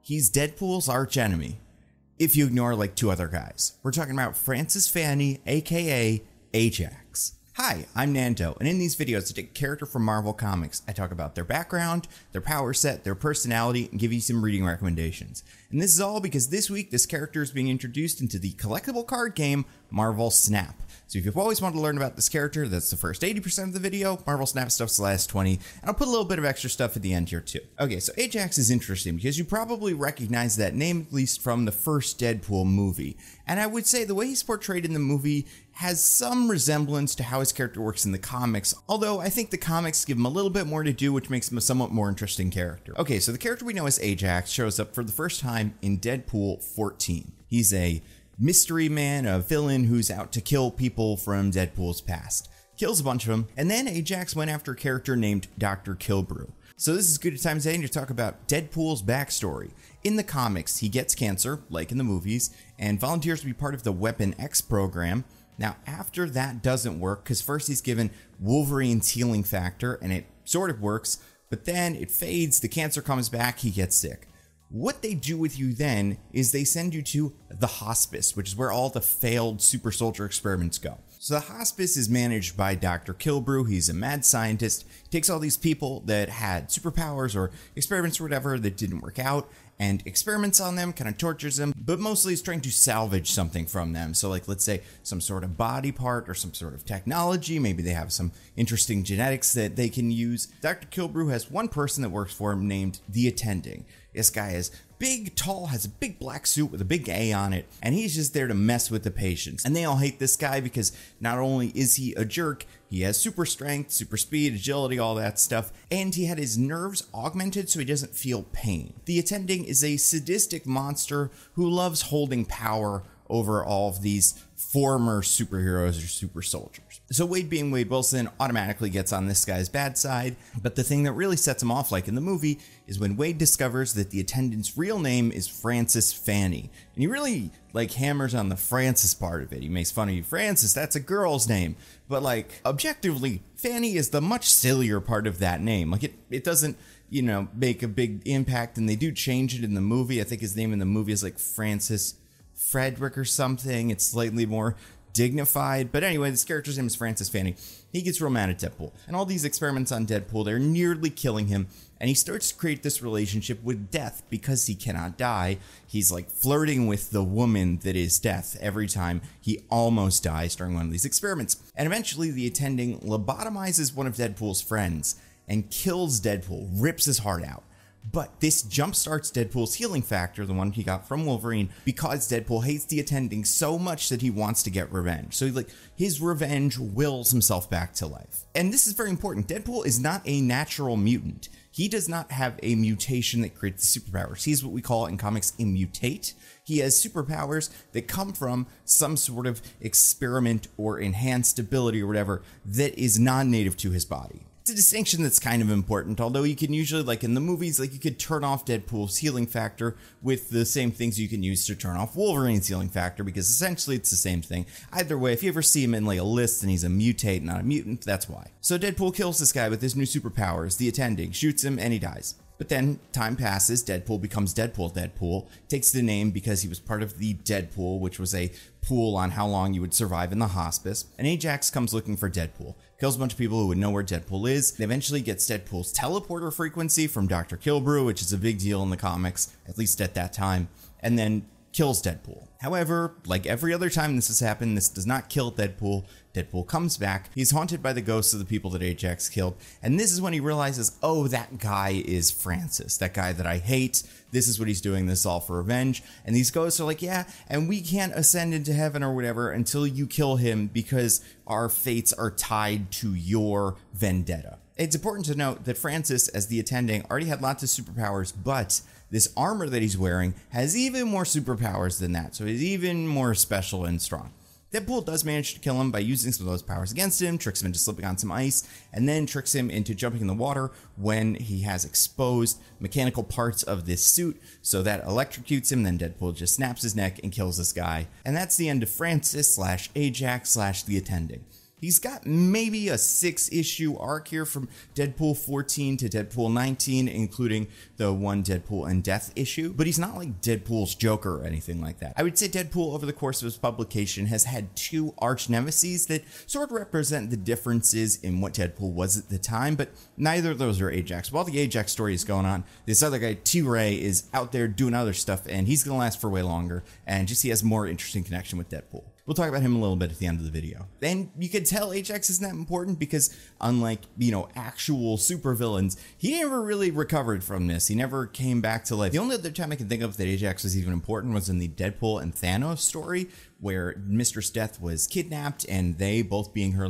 He's Deadpool's archenemy, if you ignore like two other guys. We're talking about Francis Fanny, aka Ajax. Hi, I'm Nando, and in these videos I take a character from Marvel Comics. I talk about their background, their power set, their personality, and give you some reading recommendations. And this is all because this week this character is being introduced into the collectible card game Marvel Snap. So if you've always wanted to learn about this character, that's the first 80% of the video. Marvel Snap stuff's the last 20, and I'll put a little bit of extra stuff at the end here too. Okay, so Ajax is interesting because you probably recognize that name at least from the first Deadpool movie. And I would say the way he's portrayed in the movie has some resemblance to how his character works in the comics, although I think the comics give him a little bit more to do, which makes him a somewhat more interesting character. Okay, so the character we know as Ajax shows up for the first time in Deadpool 14. He's a mystery man, a villain who's out to kill people from Deadpool's past. Kills a bunch of them, and then Ajax went after a character named Dr. Kilbrew. So this is good time today to talk about Deadpool's backstory. In the comics, he gets cancer, like in the movies, and volunteers to be part of the Weapon X program. Now, after that doesn't work, because first he's given Wolverine's healing factor, and it sort of works, but then it fades, the cancer comes back, he gets sick. What they do with you then is they send you to the hospice, which is where all the failed super soldier experiments go. So the hospice is managed by Dr. Kilbrew. He's a mad scientist. He takes all these people that had superpowers or experiments or whatever that didn't work out and experiments on them, kind of tortures them, but mostly is trying to salvage something from them. So like, let's say some sort of body part or some sort of technology. Maybe they have some interesting genetics that they can use. Dr. Kilbrew has one person that works for him named the Attending. This guy is big, tall, has a big black suit with a big A on it, and he's just there to mess with the patients. And they all hate this guy because not only is he a jerk, he has super strength, super speed, agility, all that stuff, and he had his nerves augmented so he doesn't feel pain. The Attending is a sadistic monster who loves holding power over all of these former superheroes or super soldiers. So Wade, being Wade Wilson, automatically gets on this guy's bad side, but the thing that really sets him off, like in the movie, is when Wade discovers that the Attendant's real name is Francis Fanny. And he really like hammers on the Francis part of it. He makes fun of you, Francis, that's a girl's name. But like, objectively, Fanny is the much sillier part of that name. Like it doesn't, you know, make a big impact, and they do change it in the movie. I think his name in the movie is like Francis Frederick or something. It's slightly more dignified, but anyway, this character's name is Francis Fanny. He gets real mad at Deadpool, and all these experiments on Deadpool, they're nearly killing him, and he starts to create this relationship with Death because he cannot die. He's like flirting with the woman that is Death every time he almost dies during one of these experiments, and eventually the Attending lobotomizes one of Deadpool's friends and kills Deadpool, rips his heart out. But this jumpstarts Deadpool's healing factor, the one he got from Wolverine, because Deadpool hates the Attending so much that he wants to get revenge. So like his revenge wills himself back to life. And this is very important. Deadpool is not a natural mutant. He does not have a mutation that creates the superpowers. He's what we call in comics a mutate. He has superpowers that come from some sort of experiment or enhanced ability or whatever that is non-native to his body. It's a distinction that's kind of important, although you can usually, like in the movies, like you could turn off Deadpool's healing factor with the same things you can use to turn off Wolverine's healing factor, because essentially it's the same thing. Either way, if you ever see him in like a list and he's a mutate, not a mutant, that's why. So Deadpool kills this guy with his new superpowers, the Attending, shoots him, and he dies. But then time passes, Deadpool becomes Deadpool, takes the name because he was part of the Deadpool, which was a pool on how long you would survive in the hospice, and Ajax comes looking for Deadpool, kills a bunch of people who would know where Deadpool is, and eventually gets Deadpool's teleporter frequency from Dr. Kilbrew, which is a big deal in the comics, at least at that time, and then kills Deadpool. However, like every other time this has happened, this does not kill Deadpool. Deadpool comes back, he's haunted by the ghosts of the people that Ajax killed, and this is when he realizes, oh, that guy is Francis, that guy that I hate, this is what he's doing, this is all for revenge, and these ghosts are like, yeah, and we can't ascend into heaven or whatever until you kill him because our fates are tied to your vendetta. It's important to note that Francis, as the Attending, already had lots of superpowers, but this armor that he's wearing has even more superpowers than that, so he's even more special and strong. Deadpool does manage to kill him by using some of those powers against him, tricks him into slipping on some ice, and then tricks him into jumping in the water when he has exposed mechanical parts of this suit, so that electrocutes him. Then Deadpool just snaps his neck and kills this guy. And that's the end of Francis / Ajax / the Attending. He's got maybe a 6-issue arc here from Deadpool 14 to Deadpool 19, including the one Deadpool and Death issue, but he's not like Deadpool's Joker or anything like that. I would say Deadpool, over the course of his publication, has had 2 arch nemesis that sort of represent the differences in what Deadpool was at the time, but neither of those are Ajax. While the Ajax story is going on, this other guy, T-Ray, is out there doing other stuff, and he's going to last for way longer, and just he has more interesting connection with Deadpool. We'll talk about him a little bit at the end of the video. And you can tell Ajax isn't that important because unlike, actual supervillains, he never really recovered from this. He never came back to life. The only other time I can think of that Ajax was even important was in the Deadpool and Thanos story, where Mistress Death was kidnapped and they, both being her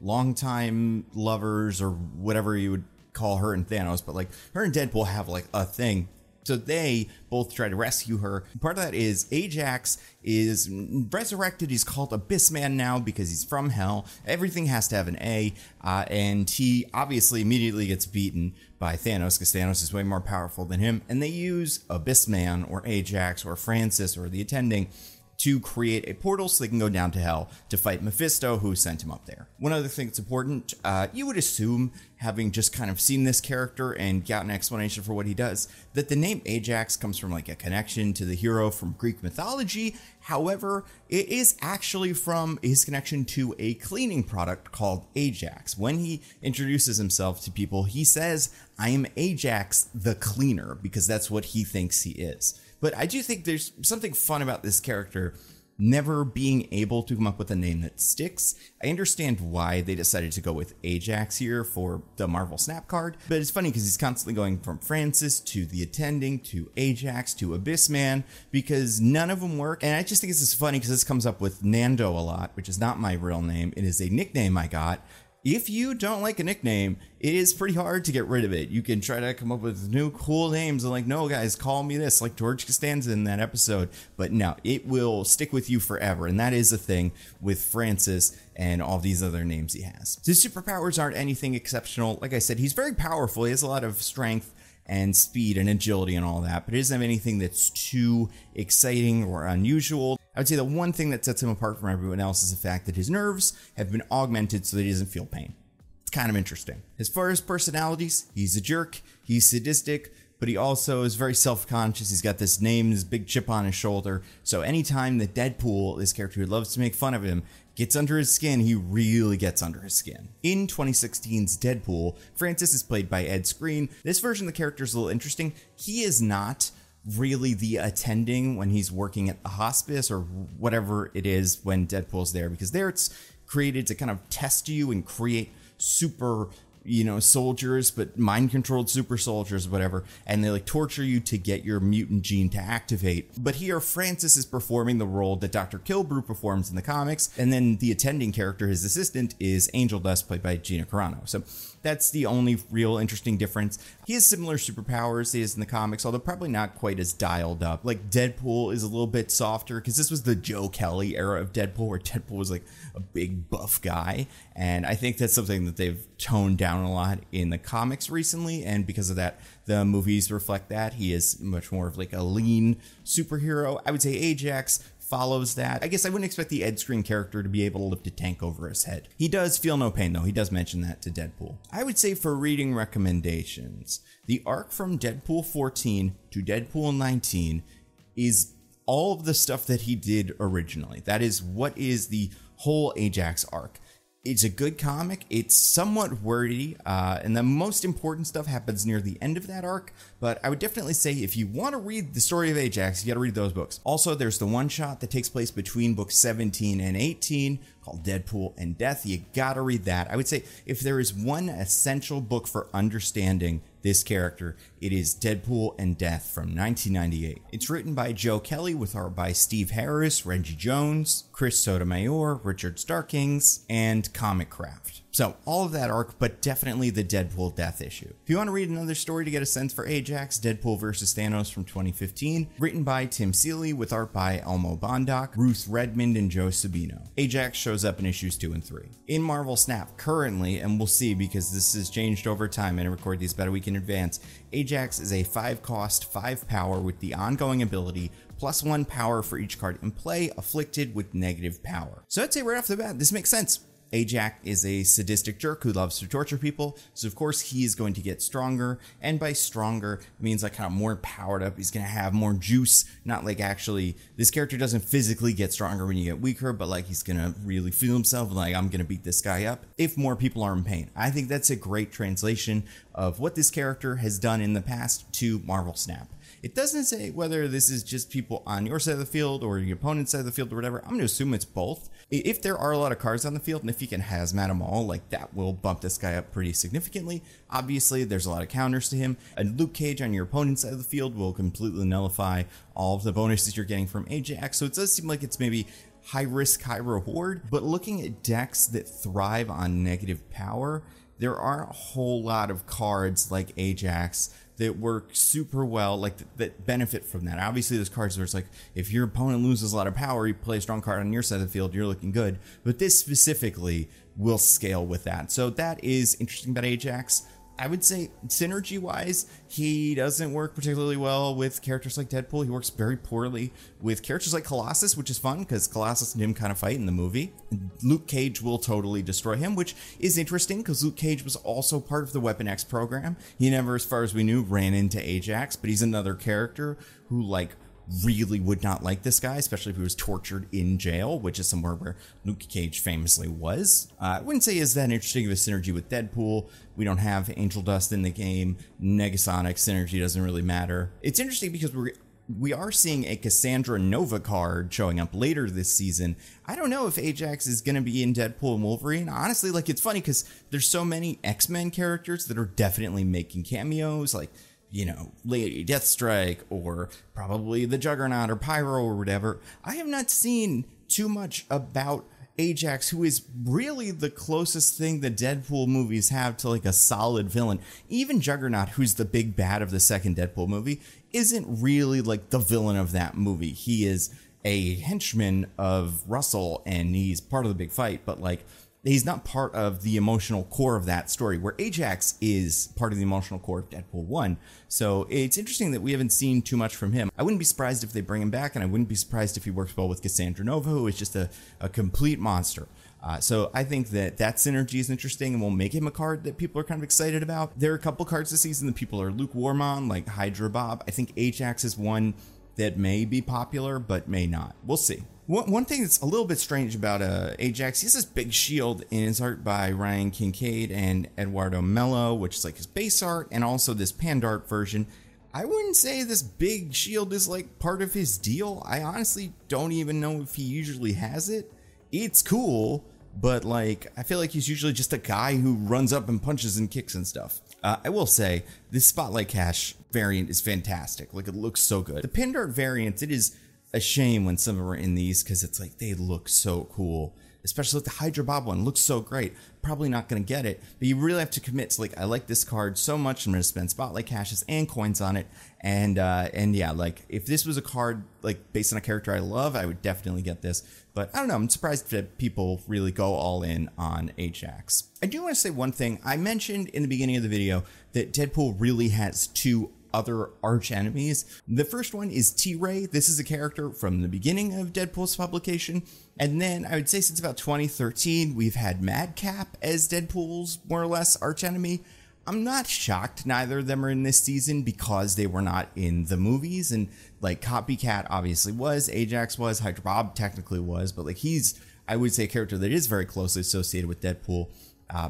longtime lovers or whatever you would call her and Thanos, but her and Deadpool have a thing. So they both try to rescue her. Part of that is Ajax is resurrected. He's called Abyssman now because he's from hell. Everything has to have an A. And he obviously immediately gets beaten by Thanos because Thanos is way more powerful than him. And they use Abyssman or Ajax or Francis or the Attending to create a portal so they can go down to hell to fight Mephisto, who sent him up there. One other thing that's important, you would assume, having just kind of seen this character and gotten an explanation for what he does, that the name Ajax comes from a connection to the hero from Greek mythology. However, it is actually from his connection to a cleaning product called Ajax. When he introduces himself to people, he says, "I am Ajax the Cleaner," because that's what he thinks he is. But I do think there's something fun about this character never being able to come up with a name that sticks. I understand why they decided to go with Ajax here for the Marvel Snap card, but it's funny because he's constantly going from Francis to the Attending to Ajax to Abyssman because none of them work. And I just think this is funny because this comes up with Nando a lot, which is not my real name. It is a nickname I got. If you don't like a nickname, it is pretty hard to get rid of it. You can try to come up with new cool names and no guys, call me this, like George Costanza in that episode. But no, it will stick with you forever. And that is the thing with Francis and all these other names he has. His superpowers aren't anything exceptional. Like I said, he's very powerful. He has a lot of strength and speed and agility and all that, but it doesn't have anything that's too exciting or unusual. I would say the one thing that sets him apart from everyone else is the fact that his nerves have been augmented so that he doesn't feel pain. It's kind of interesting. As far as personalities, he's a jerk, he's sadistic, but he also is very self-conscious. He's got this name, this big chip on his shoulder. So anytime that Deadpool, this character who loves to make fun of him, gets under his skin, he really gets under his skin. In 2016's Deadpool, Francis is played by Ed Skrein. This version of the character is a little interesting. He is not really the Attending when he's working at the hospice or whatever it is when Deadpool's there, because there it's created to kind of test you and create super soldiers, but mind-controlled super soldiers, whatever, and they torture you to get your mutant gene to activate. But here, Francis is performing the role that Dr. Kilbrew performs in the comics, and then the Attending character, his assistant, is Angel Dust, played by Gina Carano. So that's the only real interesting difference. He has similar superpowers he is in the comics, although probably not quite as dialed up. Deadpool is a little bit softer, because this was the Joe Kelly era of Deadpool, where Deadpool was a big buff guy, and I think that's something that they've toned down a lot in the comics recently, and because of that, the movies reflect that. He is much more of a lean superhero. I would say Ajax follows that. I guess I wouldn't expect the Ed Skrein character to be able to lift a tank over his head. He does feel no pain, though. He does mention that to Deadpool. I would say for reading recommendations, the arc from Deadpool 14 to Deadpool 19 is all of the stuff that he did originally. That is what is the whole Ajax arc. It's a good comic. It's somewhat wordy, and the most important stuff happens near the end of that arc, but I would definitely say if you want to read the story of Ajax, you got to read those books. Also, there's the one-shot that takes place between books 17 and 18 called Deadpool and Death. You got to read that. I would say if there is one essential book for understanding this character, it is Deadpool and Death from 1998. It's written by Joe Kelly with art by Steve Harris, Reggie Jones, Chris Sotomayor, Richard Starkings, and Comic Craft. So all of that arc, but definitely the Deadpool Death issue. If you want to read another story to get a sense for Ajax, Deadpool vs. Thanos from 2015, written by Tim Seeley with art by Elmo Bondoc, Ruth Redmond, and Joe Sabino. Ajax shows up in issues 2 and 3. In Marvel Snap, currently, and we'll see because this has changed over time and I record these about a week in advance, Ajax is a 5-cost, 5-power with the ongoing ability +1 power for each card in play, afflicted with negative power. So I'd say right off the bat, this makes sense. Ajax is a sadistic jerk who loves to torture people, so of course he's going to get stronger, and by stronger it means like kind of more powered up. He's going to have more juice, not like actually, this character doesn't physically get stronger when you get weaker, but like he's going to really feel himself like, I'm going to beat this guy up if more people are in pain. I think that's a great translation of what this character has done in the past to Marvel Snap. It doesn't say whether this is just people on your side of the field or your opponent's side of the field or whatever. I'm going to assume it's both. If there are a lot of cards on the field, and if you can hazmat them all, like that will bump this guy up pretty significantly. Obviously, there's a lot of counters to him. A Luke Cage on your opponent's side of the field will completely nullify all of the bonuses you're getting from Ajax. So it does seem like it's maybe high risk, high reward. But looking at decks that thrive on negative power, there aren't a whole lot of cards like Ajax that work super well, like that benefit from that. Obviously, there's cards where it's like, if your opponent loses a lot of power, you play a strong card on your side of the field, you're looking good. But this specifically will scale with that. So that is interesting about Ajax. I would say synergy-wise, he doesn't work particularly well with characters like Deadpool. He works very poorly with characters like Colossus, which is fun because Colossus and him kind of fight in the movie. Luke Cage will totally destroy him, which is interesting because Luke Cage was also part of the Weapon X program. He never, as far as we knew, ran into Ajax, but he's another character who like really would not like this guy, especially if he was tortured in jail, which is somewhere where Luke Cage famously was. I wouldn't say is that interesting of a synergy with Deadpool. We don't have Angel Dust in the game. Negasonic synergy doesn't really matter. It's interesting because we are seeing a Cassandra Nova card showing up later this season. I don't know if Ajax is going to be in Deadpool and Wolverine. Honestly, like it's funny because there's so many X-Men characters that are definitely making cameos, like, you know, Lady Deathstrike or probably the Juggernaut or Pyro or whatever. I have not seen too much about Ajax, who is really the closest thing the Deadpool movies have to like a solid villain. Even Juggernaut, who's the big bad of the second Deadpool movie, isn't really like the villain of that movie. He is a henchman of Russell and he's part of the big fight, but like he's not part of the emotional core of that story, where Ajax is part of the emotional core of Deadpool 1. So it's interesting that we haven't seen too much from him. I wouldn't be surprised if they bring him back, and I wouldn't be surprised if he works well with Cassandra Nova, who is just a complete monster. So I think that synergy is interesting and will make him a card that people are kind of excited about. There are a couple cards this season that people are lukewarm on, like Hydra Bob. I think Ajax is one that may be popular, but may not. We'll see. One thing that's a little bit strange about Ajax, he has this big shield in his art by Ryan Kincaid and Eduardo Mello, which is like his base art, and also this Pandart version. I wouldn't say this big shield is like part of his deal. I honestly don't even know if he usually has it. It's cool, but like I feel like he's usually just a guy who runs up and punches and kicks and stuff. I will say this Spotlight Cash variant is fantastic. Like it looks so good. The Pandart variant, it is a shame when some of them are in these because it's like they look so cool, especially like the Hydra Bob one looks so great. Probably not going to get it, but you really have to commit to like, I like this card so much, I'm going to spend Spotlight Cashes and coins on it. And yeah, like if this was a card like based on a character I love, I would definitely get this. But I don't know, I'm surprised that people really go all in on Ajax. I do want to say one thing. I mentioned in the beginning of the video that Deadpool really has two other arch enemies. The first one is T-Ray. This is a character from the beginning of Deadpool's publication. And then I would say since about 2013, we've had Madcap as Deadpool's more or less arch enemy. I'm not shocked neither of them are in this season because they were not in the movies. And like Copycat obviously was, Ajax was, Hydra Bob technically was, but like he's, I would say, a character that is very closely associated with Deadpool.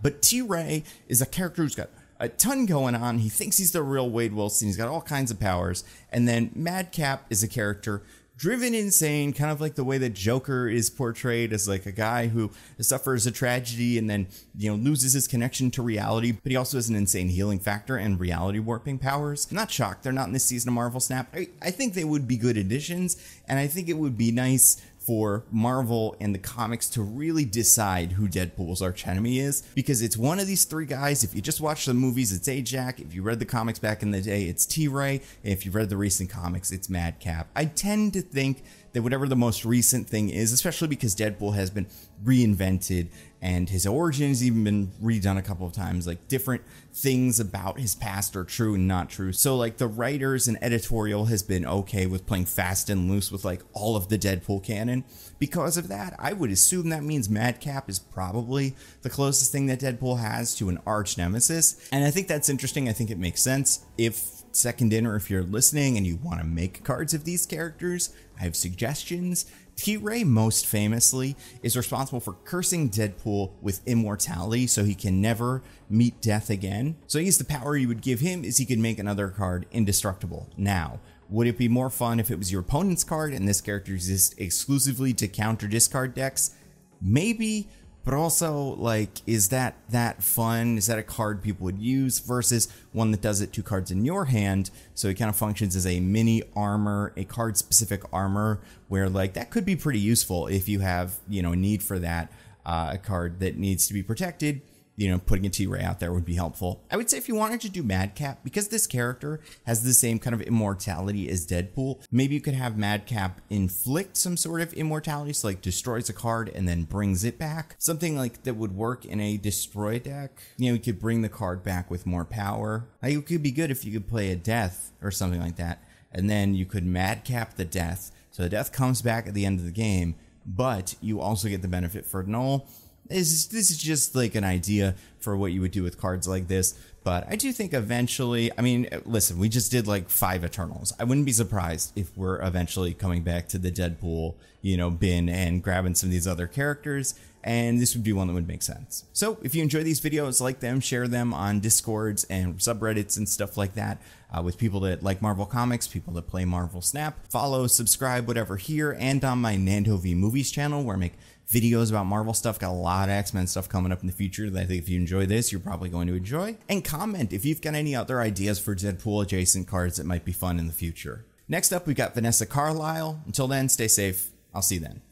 But T-Ray is a character who's got a ton going on. He thinks he's the real Wade Wilson. He's got all kinds of powers. And then Madcap is a character driven insane, kind of like the way that Joker is portrayed as like a guy who suffers a tragedy and then, you know, loses his connection to reality. But he also has an insane healing factor and reality warping powers. I'm not shocked they're not in this season of Marvel Snap. I think they would be good additions, and I think it would be nice for Marvel and the comics to really decide who Deadpool's archenemy is, because it's one of these three guys. If you just watch the movies, it's Ajax. If you read the comics back in the day, it's T-Ray. And if you've read the recent comics, it's Madcap. I tend to think that whatever the most recent thing is, especially because Deadpool has been reinvented and his origin has even been redone a couple of times. Like, different things about his past are true and not true. So like the writers and editorial has been okay with playing fast and loose with like all of the Deadpool canon. Because of that, I would assume that means Madcap is probably the closest thing that Deadpool has to an arch nemesis. And I think that's interesting. I think it makes sense. If second in, or if you're listening and you want to make cards of these characters, I have suggestions. T-Ray, most famously, is responsible for cursing Deadpool with immortality so he can never meet death again. So I guess the power you would give him is he could make another card indestructible. Now, would it be more fun if it was your opponent's card and this character exists exclusively to counter discard decks? Maybe. But also, like, is that fun? Is that a card people would use versus one that does it 2 cards in your hand? So it kind of functions as a mini armor, a card-specific armor, where, like, that could be pretty useful if you have, you know, a need for that, a card that needs to be protected. You know, putting a T-Ray out there would be helpful. I would say if you wanted to do Madcap, because this character has the same kind of immortality as Deadpool, maybe you could have Madcap inflict some sort of immortality, so like destroys a card and then brings it back. Something like that would work in a destroy deck. You know, you could bring the card back with more power. Like, it could be good if you could play a death or something like that, and then you could Madcap the death, so the death comes back at the end of the game, but you also get the benefit for null. This is just like an idea for what you would do with cards like this, but I do think eventually, I mean, listen, we just did like 5 Eternals. I wouldn't be surprised if we're eventually coming back to the Deadpool, you know, bin and grabbing some of these other characters, and this would be one that would make sense. So if you enjoy these videos, like them, share them on Discords and subreddits and stuff like that, with people that like Marvel Comics, people that play Marvel Snap. Follow, subscribe, whatever, here and on my Nando V Movies channel, where I make videos about Marvel stuff. Got a lot of X-Men stuff coming up in the future that I think if you enjoy this, you're probably going to enjoy. And comment if you've got any other ideas for Deadpool adjacent cards that might be fun in the future. Next up, we've got Vanessa Carlisle. Until then, stay safe. I'll see you then.